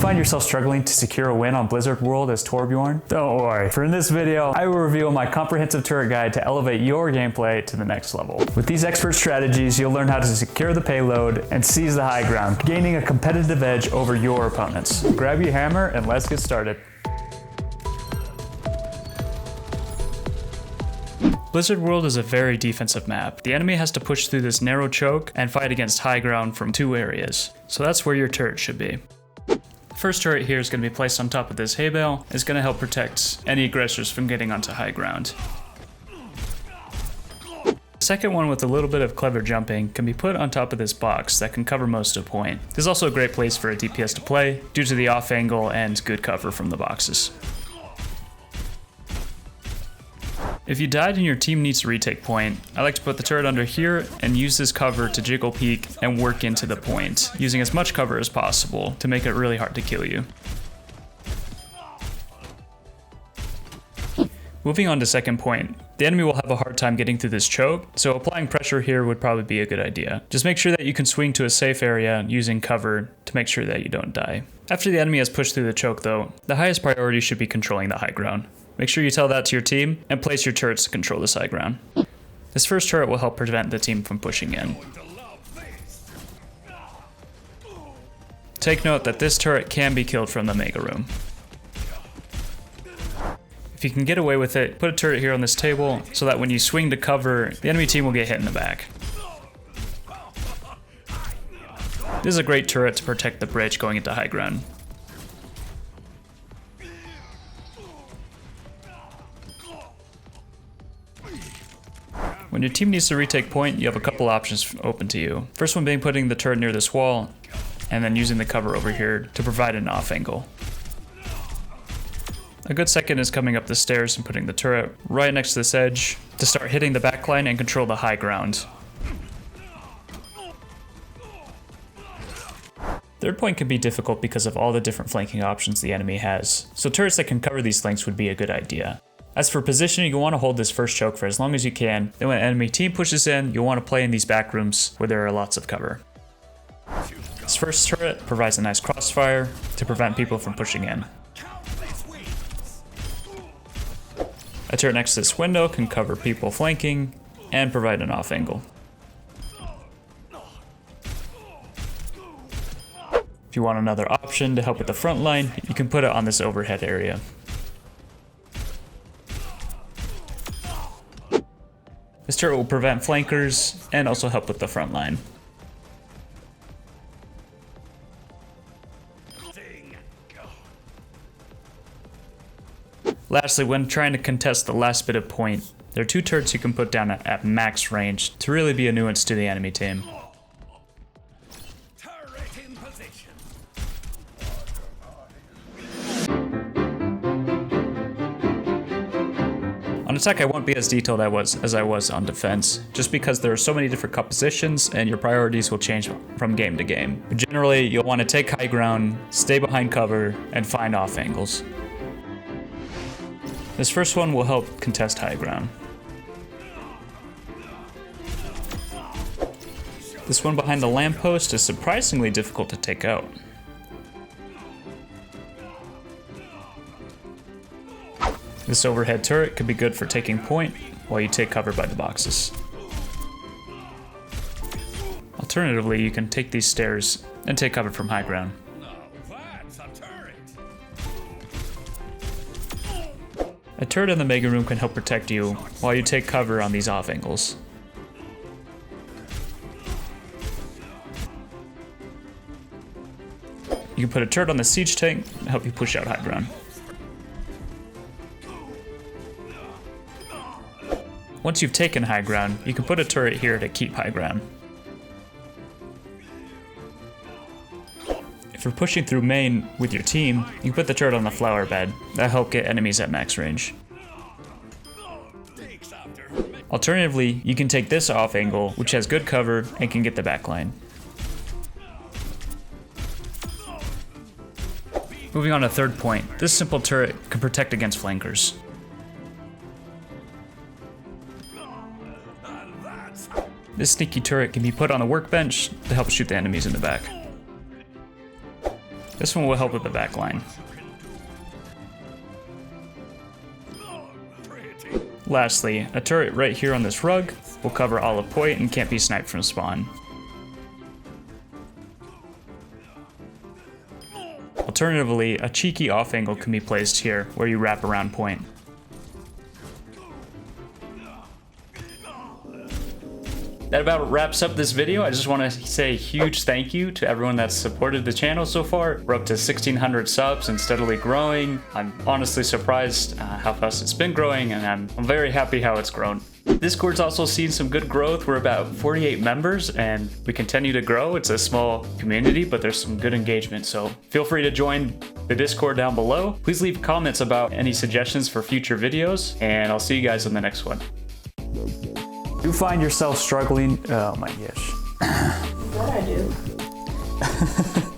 find yourself struggling to secure a win on Blizzard World as Torbjorn? Don't worry, for in this video, I will reveal my comprehensive turret guide to elevate your gameplay to the next level. With these expert strategies, you'll learn how to secure the payload and seize the high ground, gaining a competitive edge over your opponents. Grab your hammer and let's get started. Blizzard World is a very defensive map. The enemy has to push through this narrow choke and fight against high ground from two areas. So that's where your turret should be. The first turret here is going to be placed on top of this hay bale. It's going to help protect any aggressors from getting onto high ground. The second one, with a little bit of clever jumping, can be put on top of this box that can cover most of the point. This is also a great place for a DPS to play due to the off angle and good cover from the boxes. If you died and your team needs to retake point, I like to put the turret under here and use this cover to jiggle peek and work into the point, using as much cover as possible to make it really hard to kill you. Moving on to second point, the enemy will have a hard time getting through this choke, so applying pressure here would probably be a good idea. Just make sure that you can swing to a safe area using cover to make sure that you don't die. After the enemy has pushed through the choke though, the highest priority should be controlling the high ground. Make sure you tell that to your team and place your turrets to control this high ground. This first turret will help prevent the team from pushing in. Take note that this turret can be killed from the mega room. If you can get away with it, put a turret here on this table so that when you swing to cover, the enemy team will get hit in the back. This is a great turret to protect the bridge going into high ground. When your team needs to retake point, you have a couple options open to you. First one being putting the turret near this wall, and then using the cover over here to provide an off angle. A good second is coming up the stairs and putting the turret right next to this edge to start hitting the backline and control the high ground. Third point can be difficult because of all the different flanking options the enemy has, so turrets that can cover these flanks would be a good idea. As for positioning, you want to hold this first choke for as long as you can, then when an enemy team pushes in, you'll want to play in these back rooms where there are lots of cover. This first turret provides a nice crossfire to prevent people from pushing in. A turret next to this window can cover people flanking and provide an off angle. If you want another option to help with the front line, you can put it on this overhead area. This turret will prevent flankers and also help with the front line. Lastly, when trying to contest the last bit of point, there are two turrets you can put down at max range to really be a nuisance to the enemy team. On attack, I won't be as detailed as I was on defense, just because there are so many different compositions and your priorities will change from game to game. But generally, you'll want to take high ground, stay behind cover, and find off angles. This first one will help contest high ground. This one behind the lamppost is surprisingly difficult to take out. This overhead turret could be good for taking point while you take cover by the boxes. Alternatively, you can take these stairs and take cover from high ground. A turret in the mega room can help protect you while you take cover on these off angles. You can put a turret on the siege tank to help you push out high ground. Once you've taken high ground, you can put a turret here to keep high ground. If you're pushing through main with your team, you can put the turret on the flower bed. That'll help get enemies at max range. Alternatively, you can take this off angle, which has good cover and can get the backline. Moving on to third point, this simple turret can protect against flankers. This sneaky turret can be put on a workbench to help shoot the enemies in the back. This one will help with the back line. Lastly, a turret right here on this rug will cover all of point and can't be sniped from spawn. Alternatively, a cheeky off angle can be placed here where you wrap around point. That about wraps up this video. I just want to say a huge thank you to everyone that's supported the channel so far. We're up to 1,600 subs and steadily growing. I'm honestly surprised how fast it's been growing, and I'm very happy how it's grown. Discord's also seen some good growth. We're about 48 members and we continue to grow. It's a small community, but there's some good engagement. So feel free to join the Discord down below. Please leave comments about any suggestions for future videos, and I'll see you guys in the next one. You find yourself struggling, oh my gosh. What I do?